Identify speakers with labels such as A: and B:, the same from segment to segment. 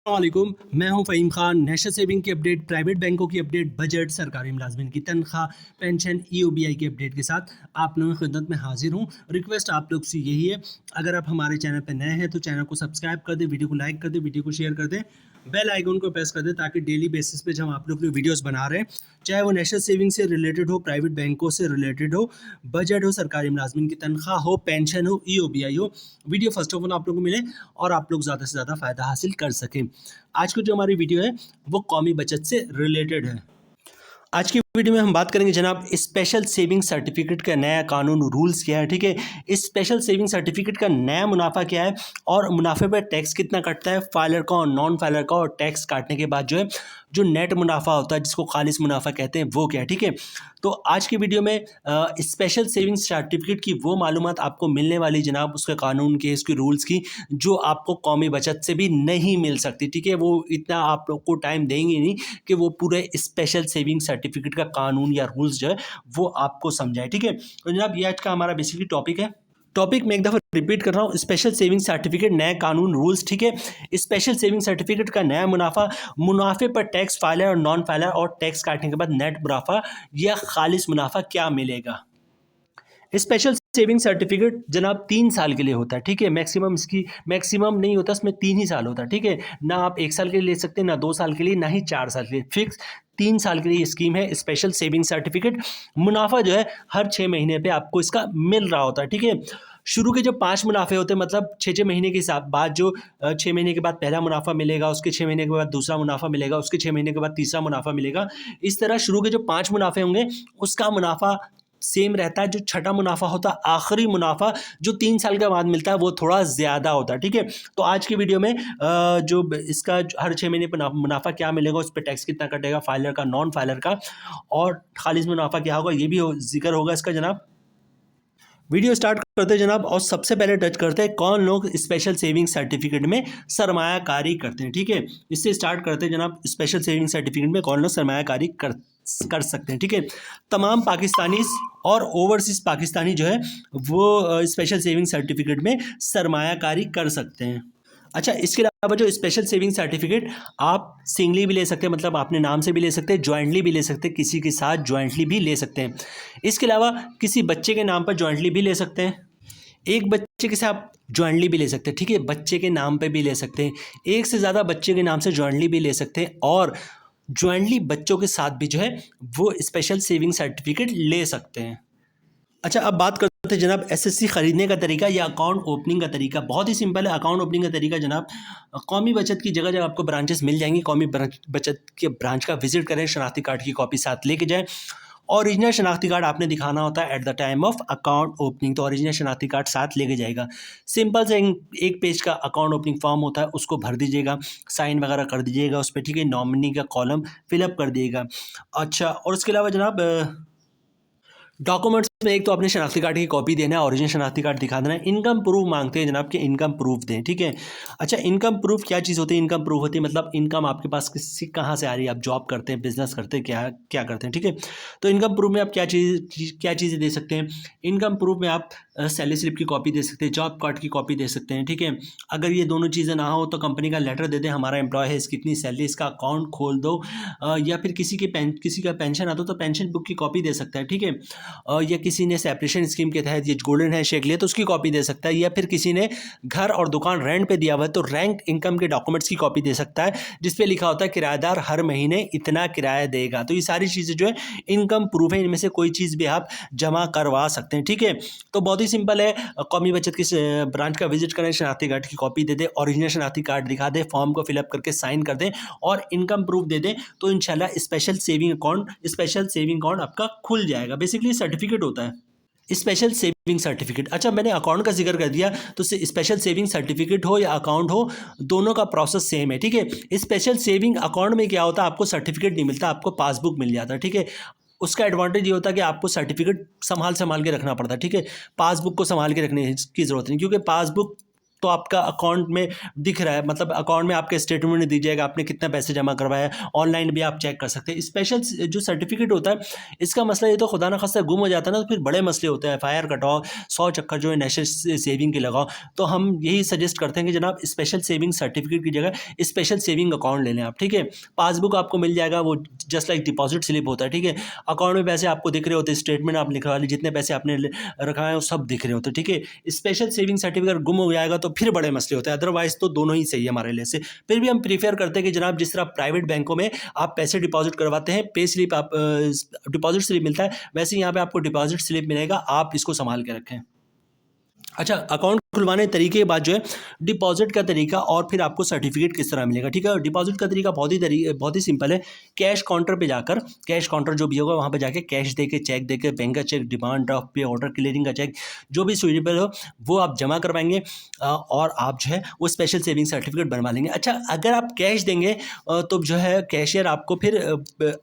A: वालेकुम, मैं हूं फ़हीम खान। नेशनल सेविंग की अपडेट, प्राइवेट बैंकों की अपडेट, बजट, सरकारी मुलाजमिन की तनख्वाह, पेंशन, ईओबीआई की अपडेट के साथ आप लोगों की खिदमत में हाजिर हूं। रिक्वेस्ट आप लोग से यही है, अगर आप हमारे चैनल पर नए हैं तो चैनल को सब्सक्राइब कर दें, वीडियो को लाइक कर दें, वीडियो को शेयर कर दें, बेल आइकन को प्रेस कर दें ताकि डेली बेसिस पे जब हम आप लोग वीडियोस बना रहे हैं, चाहे वो नेशनल सेविंग से रिलेटेड हो, प्राइवेट बैंकों से रिलेटेड हो, बजट हो, सरकारी मुलाजमिन की तनख्वाह हो, पेंशन हो, ईओबीआई हो, वीडियो फर्स्ट ऑफ ऑल आप लोगों को मिले और आप लोग ज़्यादा से ज़्यादा फ़ायदा हासिल कर सकें। आज की जो हमारी वीडियो है वो कौमी बचत से रिलेटेड है। आज की वीडियो में हम बात करेंगे जनाब स्पेशल सेविंग सर्टिफिकेट का नया कानून रूल्स क्या है। ठीक है, इस स्पेशल सेविंग सर्टिफिकेट का नया मुनाफा क्या है और मुनाफे पर टैक्स कितना कटता है, फाइलर का और नॉन फाइलर का, और टैक्स काटने के बाद जो है जो नेट मुनाफा होता है जिसको खालिस मुनाफा कहते हैं वो क्या है। ठीक है, तो आज की वीडियो में स्पेशल सेविंग सर्टिफिकेट की वो मालूमात आपको मिलने वाली जनाब, उसके कानून के, उसके रूल्स की, जो आपको कौमी बचत से भी नहीं मिल सकती। ठीक है, वो इतना आप लोग को टाइम देंगे नहीं कि वो पूरे स्पेशल सेविंग सर्टिफिकेट का कानून या रूल्स जो है वो आपको समझाए। ठीक है, तो जनाब ये आज का हमारा बेसिकली टॉपिक है। टॉपिक में एक दफ़ा रिपीट कर रहा हूँ, स्पेशल सेविंग सर्टिफिकेट, नए कानून रूल्स। ठीक है, स्पेशल सेविंग सर्टिफिकेट का नया मुनाफा, मुनाफे पर टैक्स, फाइलर और नॉन फाइलर, और टैक्स काटने के बाद नेट मुनाफा या खालिस मुनाफा क्या मिलेगा। स्पेशल सेविंग सर्टिफिकेट जनाब 3 साल के लिए होता है। ठीक है, मैक्सिमम इसकी मैक्सिमम नहीं होता, इसमें 3 ही साल होता है। ठीक है, ना आप 1 साल के लिए ले सकते हैं, ना 2 साल के लिए, ना ही 4 साल के लिए, फिक्स 3 साल के लिए स्कीम है स्पेशल सेविंग सर्टिफिकेट। मुनाफा जो है हर 6 महीने पे आपको इसका मिल रहा होता है। ठीक है, शुरू के जो 5 मुनाफे होते हैं, मतलब 6 महीने के हिसाब बाद जो 6 महीने के बाद पहला मुनाफा मिलेगा, उसके 6 महीने के बाद दूसरा मुनाफा मिलेगा, उसके 6 महीने के बाद तीसरा मुनाफा मिलेगा। इस तरह शुरू के जो 5 मुनाफे होंगे उसका मुनाफा सेम रहता है। जो छठा मुनाफा होता है, आखिरी मुनाफा जो 3 साल के बाद मिलता है, वो थोड़ा ज़्यादा होता है। ठीक है, तो आज की वीडियो में जो इसका हर 6 महीने पर मुनाफा क्या मिलेगा, उस पर टैक्स कितना कटेगा, फाइलर का, नॉन फाइलर का, और खालिस मुनाफा क्या होगा, ये भी जिक्र होगा इसका जनाब। वीडियो स्टार्ट करते हैं जनाब, और सबसे पहले टच करते हैं कौन लोग स्पेशल सेविंग सर्टिफिकेट में सरमायाकारी करते हैं। ठीक है, इससे स्टार्ट करते हैं जनाब, स्पेशल सेविंग सर्टिफिकेट में कौन लोग सरमायाकारी कर सकते हैं। ठीक है, तमाम पाकिस्तानी और ओवरसीज पाकिस्तानी जो है वो स्पेशल सेविंग सर्टिफिकेट में सरमायाकारी कर सकते हैं। अच्छा, इसके अलावा जो स्पेशल सेविंग सर्टिफिकेट आप सिंगली भी ले सकते हैं, मतलब अपने नाम से भी ले सकते हैं, ज्वाइंटली भी ले सकते हैं, किसी के साथ ज्वाइंटली भी ले सकते हैं। इसके अलावा किसी बच्चे के नाम पर ज्वाइंटली भी ले सकते हैं, एक बच्चे के साथ ज्वाइंटली भी ले सकते हैं। ठीक है, बच्चे के नाम पे भी ले सकते हैं, एक से ज़्यादा बच्चे के नाम से ज्वाइंटली भी ले सकते हैं, और ज्वाइंटली बच्चों के साथ भी जो है वो स्पेशल सेविंग सर्टिफिकेट ले सकते हैं। अच्छा, अब बात करते हैं जनाब एसएससी खरीदने का तरीका या अकाउंट ओपनिंग का तरीका। बहुत ही सिंपल है अकाउंट ओपनिंग का तरीका जनाब। कौमी बचत की जगह जब आपको ब्रांचेस मिल जाएंगी, कौमी बचत के ब्रांच का विजिट करें, शनाख्ती कार्ड की कॉपी साथ लेके जाएं। ओरिजिनल शनाख्ती कार्ड आपने दिखाना होता है at the time of account opening, तो ओरिजिनल शनाख्ती कार्ड साथ लेके जाएगा। सिंपल से एक पेज का अकाउंट ओपनिंग फॉर्म होता है, उसको भर दीजिएगा, साइन वगैरह कर दीजिएगा उस पर। ठीक है, नॉमिनी का कॉलम फिलअप कर दिएगा। अच्छा, और उसके अलावा जनाब डॉक्यूमेंट्स में एक तो अपने शनाख्ती कार्ड की कॉपी देना है, ओरिजिनल शनाख्ती कार्ड दिखा देना है। इनकम प्रूफ मांगते हैं जनाब कि इनकम प्रूफ दें। ठीक है, अच्छा, इनकम प्रूफ क्या चीज़ होती है? इनकम प्रूफ होती है मतलब इनकम आपके पास किसी कहाँ से आ रही है, आप जॉब करते हैं, बिजनेस करते हैं, क्या क्या करते हैं। ठीक है, तो इनकम प्रूफ में आप क्या चीज़ें दे सकते हैं? इनकम प्रूफ में आप सैलरी स्लिप की कॉपी दे सकते हैं, जॉब कार्ड की कॉपी दे सकते हैं। ठीक है, अगर ये दोनों चीज़ें ना हो तो कंपनी का लेटर दे दें, हमारा एम्प्लॉय है, इसकी इतनी सैलरी, इसका अकाउंट खोल दो। या फिर किसी का पेंशन आता हो तो पेंशन बुक की कॉपी दे सकता है। ठीक है, या किसी ने सेपरेशन स्कीम के तहत ये गोल्डन हैंडशेक लिया तो उसकी कॉपी दे सकता है, या फिर किसी ने घर और दुकान रेंट पे दिया हुआ है तो रेंट इनकम के डॉक्यूमेंट्स की कॉपी दे सकता है, जिसपे लिखा होता है किराएदार हर महीने इतना किराया देगा। तो ये सारी चीज़ें जो है इनकम प्रूफ है, इनमें से कोई चीज़ भी आप जमा करवा सकते हैं। ठीक है, तो बहुत ही सिंपल है, कौमी बचत की ब्रांच का विजिट करें, शनाख्ती कार्ड की कॉपी दे दें, ओरिजिनल शनाख्ती कार्ड दिखा दें, फॉर्म को फिलअप करके साइन कर दें और इनकम प्रूफ दे दें, तो इंशाल्लाह स्पेशल सेविंग अकाउंट आपका खुल जाएगा। बेसिकली सर्टिफिकेट होता है स्पेशल सेविंग सर्टिफिकेट। अच्छा, मैंने अकाउंट का जिक्र कर दिया, तो स्पेशल सेविंग सर्टिफिकेट हो या अकाउंट हो, दोनों का प्रोसेस सेम है। ठीक है, स्पेशल सेविंग अकाउंट में क्या होता है, आपको सर्टिफिकेट नहीं मिलता, आपको पासबुक मिल जाता है। ठीक है, उसका एडवांटेज ये होता है कि आपको सर्टिफिकेट संभाल के रखना पड़ता है। ठीक है, पासबुक को संभाल के रखने की ज़रूरत नहीं, क्योंकि पासबुक तो आपका अकाउंट में दिख रहा है, मतलब अकाउंट में आपके स्टेटमेंट में दी जाएगा आपने कितना पैसे जमा करवाया है, ऑनलाइन भी आप चेक कर सकते हैं। स्पेशल जो सर्टिफिकेट होता है इसका मसला ये तो खुदा ना खास्ता गुम हो जाता है ना, तो फिर बड़े मसले होते हैं, FIR कटाओ, 100 चक्कर जो है नेशनल सेविंग के लगाओ। तो हम यही सजेस्ट करते हैं कि जनाब स्पेशल सेविंग सर्टिफिकेट की जगह स्पेशल सेविंग अकाउंट ले लें आप, ठीक है। पासबुक आपको मिल जाएगा, वो जस्ट लाइक डिपॉजिट स्लिप होता है, ठीक है। अकाउंट में पैसे आपको दिख रहे होते हैं, स्टेटमेंट आप लिखवा ली, जितने पैसे आपने रखा है वो सब दिख रहे होते हैं, ठीक है। स्पेशल सेविंग सर्टिफिकेट गुम हो जाएगा तो फिर बड़े मसले होते हैं, अदरवाइज तो दोनों ही सही है हमारे लिए से। फिर भी हम प्रीफर करते हैं कि जनाब जिस तरह प्राइवेट बैंकों में आप पैसे डिपॉजिट करवाते हैं, पे स्लिप आप डिपॉजिट स्लिप मिलता है, वैसे यहाँ पे आपको डिपॉजिट स्लिप मिलेगा, आप इसको संभाल के रखें। अच्छा, अकाउंट खुलवाने तरीके के बाद जो है डिपॉजिट का तरीका और फिर आपको सर्टिफिकेट किस तरह मिलेगा, ठीक है। डिपॉजिट का तरीका बहुत ही सिंपल है। कैश काउंटर पे जाकर, कैश काउंटर जो भी होगा वहाँ पे जाके कैश देके, चेक देके, बैंक का चेक, डिमांड ड्राफ्ट पे, ऑर्डर क्लियरिंग का चेक, जो भी सुटेबल हो वो आप जमा करवाएंगे और आप जो है वो स्पेशल सेविंग सर्टिफिकेट बनवा लेंगे। अच्छा, अगर आप कैश देंगे तो जो है कैशियर आपको फिर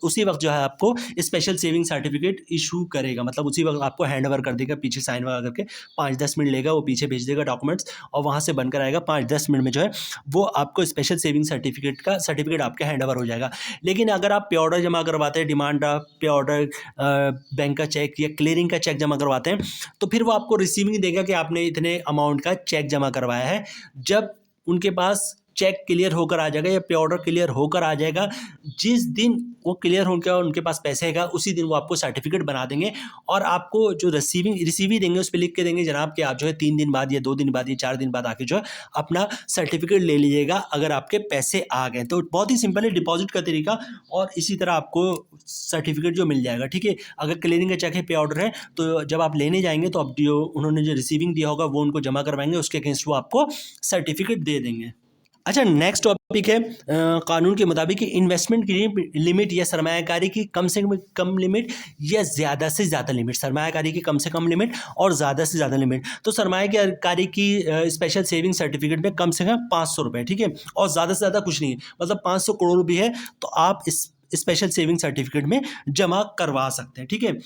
A: उसी वक्त जो है आपको स्पेशल सेविंग सर्टिफिकेट इशू करेगा, मतलब उसी वक्त आपको हैंड ओवर कर देगा, पीछे साइन वगैरह करके 5-10 मिनट लेगा, वो पीछे भेज देगा डॉक्यूमेंट्स और वहाँ से बनकर आएगा 5-10 मिनट में जो है वो आपको स्पेशल सेविंग सर्टिफिकेट आपके हैंड ओवर हो जाएगा। लेकिन अगर आप पे ऑर्डर जमा करवाते हैं, डिमांड ड्राफ्ट, पे ऑर्डर, बैंक का चेक या क्लियरिंग का चेक जमा करवाते हैं, तो फिर वो आपको रिसीविंग देगा कि आपने इतने अमाउंट का चेक जमा करवाया है। जब उनके पास चेक क्लियर होकर आ जाएगा या पे ऑर्डर क्लियर होकर आ जाएगा, जिस दिन वो क्लियर होकर उनके पास पैसे आएगा उसी दिन वो आपको सर्टिफिकेट बना देंगे और आपको जो रिसीवी देंगे उस पर लिख के देंगे जनाब कि आप जो है 3 दिन बाद या 2 दिन बाद या 4 दिन बाद आके जो है अपना सर्टिफिकेट ले लीजिएगा अगर आपके पैसे आ गए। तो बहुत ही सिंपल है डिपॉजिट का तरीका, और इसी तरह आपको सर्टिफिकेट जो मिल जाएगा, ठीक है। अगर क्लियरिंग का चेक है, पे ऑर्डर है, तो जब आप लेने जाएंगे तो आप जो उन्होंने जो रिसीविंग दिया होगा वो उनको जमा करवाएंगे, उसके अगेंस्ट वो आपको सर्टिफिकेट दे देंगे। अच्छा, नेक्स्ट टॉपिक है कानून के मुताबिक इन्वेस्टमेंट की लिमिट या सरमायाकारी की कम से कम लिमिट या ज़्यादा से ज़्यादा लिमिट। सरमायाकारी की कम से कम लिमिट और ज़्यादा से ज़्यादा लिमिट। तो सरमायाकारी की स्पेशल सेविंग सर्टिफिकेट में कम से कम 500 रुपये, ठीक है, और ज़्यादा से ज़्यादा कुछ नहीं है, मतलब 500 करोड़ रुपये है तो आप इस स्पेशल सेविंग सर्टिफिकेट में जमा करवा सकते हैं, ठीक है।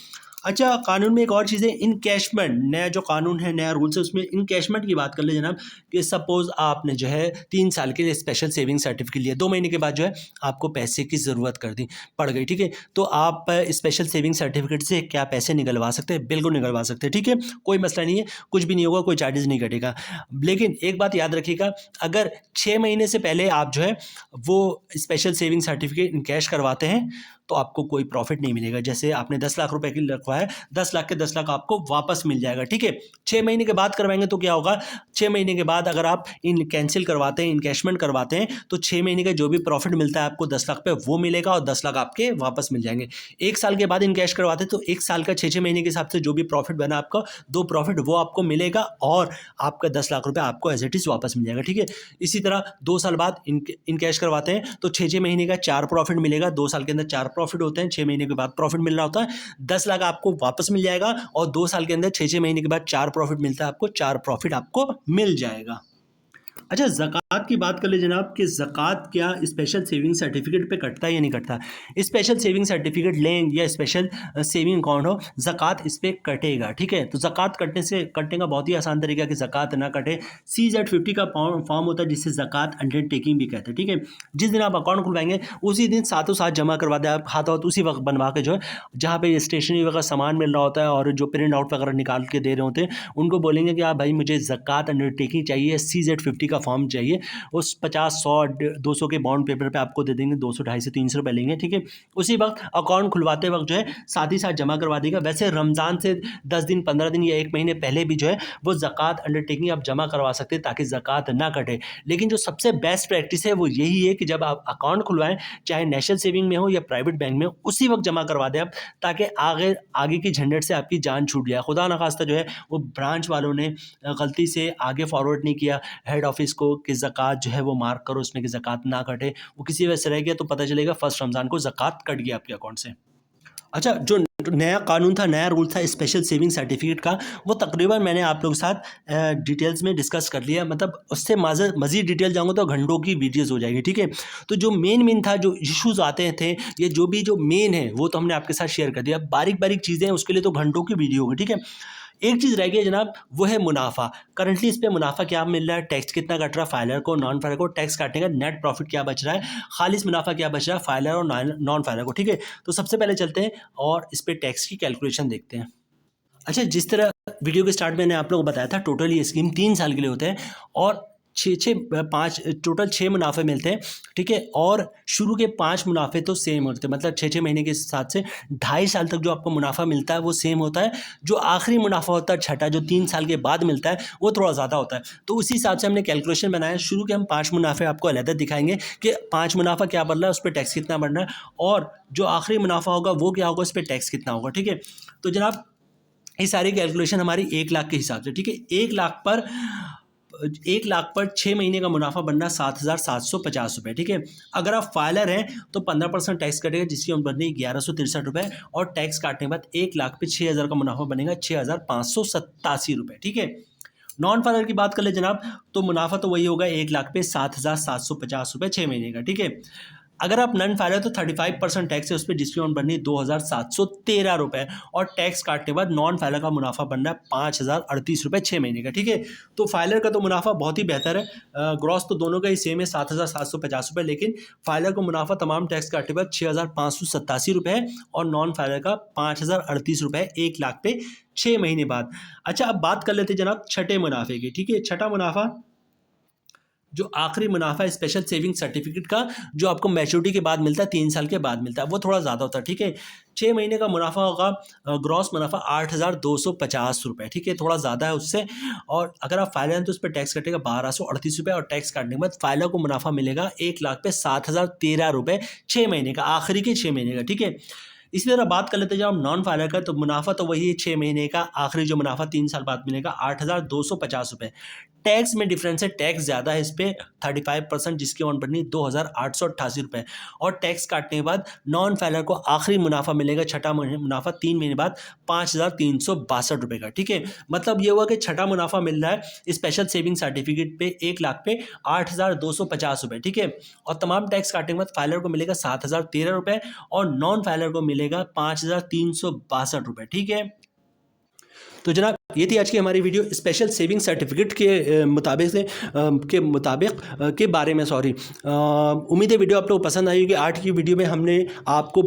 A: अच्छा, कानून में एक और चीज़ है इनकैशमेंट। नया जो कानून है, नया रूल्स है, उसमें इनकैशमेंट की बात कर ले जनाब कि सपोज़ आपने जो है 3 साल के लिए स्पेशल सेविंग सर्टिफिकेट लिया, 2 महीने के बाद जो है आपको पैसे की ज़रूरत पड़ गई, ठीक है। तो आप स्पेशल सेविंग सर्टिफिकेट से क्या पैसे निकलवा सकते हैं? बिल्कुल निकलवा सकते हैं, ठीक है, कोई मसला नहीं है, कुछ भी नहीं होगा, कोई चार्जेस नहीं कटेगा। लेकिन एक बात याद रखिएगा, अगर 6 महीने से पहले आप जो है वो स्पेशल सेविंग सर्टिफिकेट इनकैश करवाते हैं तो आपको कोई प्रॉफिट नहीं मिलेगा। जैसे आपने 10 लाख रुपए के लिए रखवाया, 10 लाख के 10 लाख आपको वापस मिल जाएगा, ठीक है। 6 महीने के बाद करवाएंगे तो क्या होगा, 6 महीने के बाद अगर आप कैंसिल करवाते हैं, इनकैशमेंट करवाते हैं, तो 6 महीने का जो भी प्रॉफिट मिलता है आपको 10 लाख पे वो मिलेगा और 10 लाख आपके वापस मिल जाएंगे। 1 साल के बाद इनकैश करवाते हैं तो 1 साल का 6-6 महीने के हिसाब से जो भी प्रॉफिट बना आपका 2 प्रॉफिट वो आपको मिलेगा और आपका 10 लाख रुपये आपको एज इट इज़ वापस मिल जाएगा, ठीक है। इसी तरह 2 साल बाद इनकैश करवाते हैं तो 6-6 महीने का 4 प्रॉफिट मिलेगा, 2 साल के अंदर 4 प्रॉफिट होते हैं, 6 महीने के बाद प्रॉफिट मिल रहा होता है, 10 लाख आपको वापस मिल जाएगा और 2 साल के अंदर 6-6 महीने के बाद 4 प्रॉफिट मिलता है, आपको 4 प्रॉफिट आपको मिल जाएगा। अच्छा, ज़कात की बात कर ले जनाब कि ज़कात क्या स्पेशल सेविंग सर्टिफिकेट पे कटता है या नहीं कटता। स्पेशल सेविंग सर्टिफिकेट लें या स्पेशल सेविंग अकाउंट हो, ज़कात इस पर कटेगा, ठीक है। तो ज़कात कटने का बहुत ही आसान तरीका है कि ज़कात ना कटे। CZ50 का फॉर्म होता है जिससे ज़कात अंडरटेकिंग भी कहते हैं, ठीक है। जिस दिन आप अकाउंट खुलवाएंगे उसी दिन साथों साथ जमा करवा दें आप, हाथों हाथ उसी वक्त बनवा के जो है जहाँ पे स्टेशनरी वगैरह सामान मिल रहा होता है और जो प्रिंट आउट वगैरह निकाल के दे रहे होते हैं उनको बोलेंगे कि आप भाई मुझे ज़कात अंडरटेकिंग चाहिए, CZ50 का फॉर्म चाहिए, उस 50, 100, 200 के बॉन्ड पेपर पे आपको दे देंगे, 200, 250, 300 रुपये लेंगे, ठीक है। उसी वक्त अकाउंट खुलवाते वक्त जो है साथ ही साथ जमा करवा देगा। वैसे रमज़ान से 10 दिन, 15 दिन या 1 महीने पहले भी जो है वो ज़कात अंडरटेकिंग आप जमा करवा सकते हैं ताकि ज़कात ना कटे। लेकिन जो सबसे बेस्ट प्रैक्टिस है वो यही है कि जब आप अकाउंट खुलवाएं, चाहे नेशनल सेविंग में हो या प्राइवेट बैंक में हो, उसी वक्त जमा करवा दें आप, ताकि आगे की झंझट से आपकी जान छूट जाए। खुदा न खास्ता जो है वो ब्रांच वालों ने गलती से आगे फॉरवर्ड नहीं किया हेड ऑफिस को कि ज़कात जो है वो मार्क करो उसमें कि ज़कात ना कटे, वो किसी वजह से रह गया तो पता चलेगा फर्स्ट रमज़ान को ज़कात कट गया आपके अकाउंट से। अच्छा, जो नया कानून था, नया रूल था स्पेशल सेविंग सर्टिफिकेट का, वो तकरीबन मैंने आप लोगों के साथ डिटेल्स में डिस्कस कर लिया, मतलब उससे मज़ीद डिटेल जाऊँगा तो घंटों की वीडियोज़ हो जाएगी, ठीक है। तो जो मेन था, जो इश्यूज़ आते थे, ये जो मेन है वो तो हमने आपके साथ शेयर कर दिया। बारीक चीज़ें हैं उसके लिए तो घंटों की वीडियो होगी, ठीक है। एक चीज़ रह गई है जनाब, वो है मुनाफा। करंटली इस पे मुनाफा क्या मिल रहा है, टैक्स कितना कट रहा है फाइलर को, नॉन फाइलर को, टैक्स काटेगा, नेट प्रॉफिट क्या बच रहा है, खालिस मुनाफा क्या बच रहा है फाइलर और नॉन फाइलर को। ठीक है, तो सबसे पहले चलते हैं और इस पे टैक्स की कैलकुलेशन देखते हैं। अच्छा, जिस तरह वीडियो के स्टार्ट में मैंने आप लोगों को बताया था, टोटल ये स्कीम 3 साल के लिए होते हैं और टोटल 6 मुनाफे मिलते हैं। ठीक है, और शुरू के 5 मुनाफे तो सेम होते हैं, मतलब 6 महीने के साथ से 2.5 साल तक जो आपको मुनाफा मिलता है वो सेम होता है। जो आखिरी मुनाफा होता है छठा, जो 3 साल के बाद मिलता है, वो थोड़ा ज़्यादा होता है। तो उसी हिसाब से हमने कैलकुलेशन बनाया। शुरू के हम 5 मुनाफे आपको अलग दिखाएंगे कि 5 मुनाफा क्या बढ़ रहा है, उस पर टैक्स कितना बढ़ रहा है, और जो आखिरी मुनाफा होगा वो क्या होगा, उस पर टैक्स कितना होगा। ठीक है, तो जनाब ये सारी कैलकुलेशन हमारी 1 लाख के हिसाब से। ठीक है, 1 लाख पर 6 महीने का मुनाफा बनना 7,750 रुपये। ठीक है, अगर आप फाइलर हैं तो 15% टैक्स कटेगा, जिसकी अमाउंट बनेगी 1163 रुपये, और टैक्स काटने के बाद 1 लाख पे 6,000 का मुनाफा बनेगा 6,587 रुपये। ठीक है, नॉन फाइलर की बात कर ले जनाब, तो मुनाफा तो वही होगा 1 लाख पे 7,750 रुपये 6 महीने का। ठीक है, अगर आप नॉन फाइलर तो 35% टैक्स है उस पर, जिसकी अमाउंट बननी है 2,713 रुपये, और टैक्स काटने के बाद नॉन फाइलर का मुनाफा बनना है 5,038 रुपये 6 महीने का। ठीक है, तो फाइलर का तो मुनाफा बहुत ही बेहतर है, ग्रॉस तो दोनों का ही सेम है 7,750 रुपये, लेकिन फाइलर को मुनाफा तमाम टैक्स काटने के बाद 6,587 रुपये है, और नॉन फाइलर का 5,038 रुपये 1 लाख पे 6 महीने बाद। अच्छा, अब बात कर लेते हैं जनाब छठे मुनाफे की। ठीक है, छठा मुनाफा जो आखिरी मुनाफा है स्पेशल सेविंग सर्टिफिकेट का, जो आपको मैच्योरिटी के बाद मिलता है, 3 साल के बाद मिलता है, वो थोड़ा ज़्यादा होता है। ठीक है, 6 महीने का मुनाफा होगा, ग्रॉस मुनाफा 8,250 रुपये। ठीक है, थोड़ा ज़्यादा है उससे, और अगर आप फाइलर हैं तो उस पर टैक्स कटेगा 1,238 रुपये, और टैक्स काटने के बाद फाइलर को मुनाफा मिलेगा 1 लाख पे 7,013 रुपये 6 महीने का, आखिरी के 6 महीने का। ठीक है, इसी तरह बात कर लेते हैं जब हम नॉन फाइलर का, तो मुनाफा तो वही है 6 महीने का, आखिरी जो मुनाफा 3 साल बाद मिलेगा 8,250 रुपये। टैक्स में डिफरेंस है, टैक्स ज़्यादा है इस पर 35%, जिसकी अमाउंट बननी 2,888 रुपये, और टैक्स काटने के बाद नॉन फाइलर को आखिरी मुनाफा मिलेगा छठा मुनाफा 3 महीने बाद 5,362 रुपये का। ठीक है, मतलब ये हुआ कि छठा मुनाफा मिल रहा है स्पेशल सेविंग सर्टिफिकेट पे 1 लाख पे 8,250 रुपये। ठीक है, और तमाम टैक्स काटने के बाद फाइलर को मिलेगा 7,013 रुपये, और नॉन फाइलर को मिलेगा 5,362 रुपये। ठीक है, तो जनाब ये थी आज की हमारी वीडियो स्पेशल सेविंग सर्टिफिकेट के मुताबिक के बारे में। सॉरी, उम्मीद है वीडियो आप लोग को पसंद आई होगी। आज की वीडियो में हमने आपको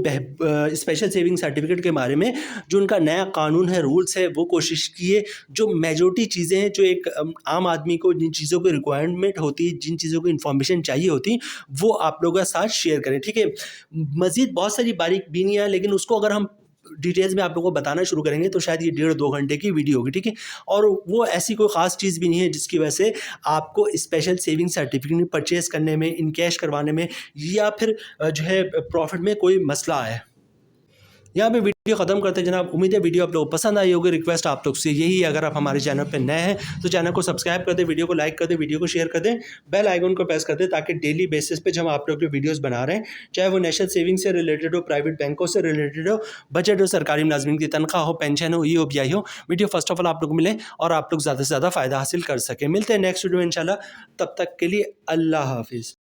A: स्पेशल सेविंग सर्टिफिकेट के बारे में जो उनका नया कानून है, रूल्स है, वो कोशिश की है। जो मेजॉरिटी चीज़ें हैं, जो एक आम आदमी को जिन चीज़ों की रिक्वायरमेंट होती है, जिन चीज़ों को इन्फॉर्मेशन चाहिए होती, वो आप लोगों के साथ शेयर करें। ठीक है, मज़ीद बहुत सारी बारीक बीनियाँ, लेकिन उसको अगर हम डिटेल्स में आप लोगों को बताना शुरू करेंगे तो शायद ये 1.5-2 घंटे की वीडियो होगी। ठीक है, और वो ऐसी कोई ख़ास चीज़ भी नहीं है जिसकी वजह से आपको स्पेशल सेविंग सर्टिफिकेट परचेज़ करने में, इनकैश करवाने में, या फिर जो है प्रॉफिट में कोई मसला है। यहाँ पे वीडियो ख़त्म करते हैं जनाब। उम्मीद है वीडियो आप लोगों को पसंद आई होगी। रिक्वेस्ट आप लोग से यही है, अगर आप हमारे चैनल पे नए हैं तो चैनल को सब्सक्राइब कर दें, वीडियो को लाइक कर दें, वीडियो को शेयर कर दें, बेल आइकन को प्रेस कर दें, ताकि डेली बेसिस पे जब हम आप लोग जो वीडियोस बना रहे हैं, चाहे वो नेशनल सेविंग से रिलेटेड हो, प्राइवेट बैंकों से रिलेटेड हो, बजट हो, सरकारी मुलाजमिन की तनख्वाह हो, पेंशन हो, EOBI हो, वीडियो फर्स्ट ऑफ ऑल आप लोग को मिले और आप लोग ज़्यादा से ज़्यादा फ़ायदा हासिल कर सकें। मिलते हैं नेक्स्ट वीडियो में इंशाल्लाह। तब तक के लिए अल्लाह हाफिज़।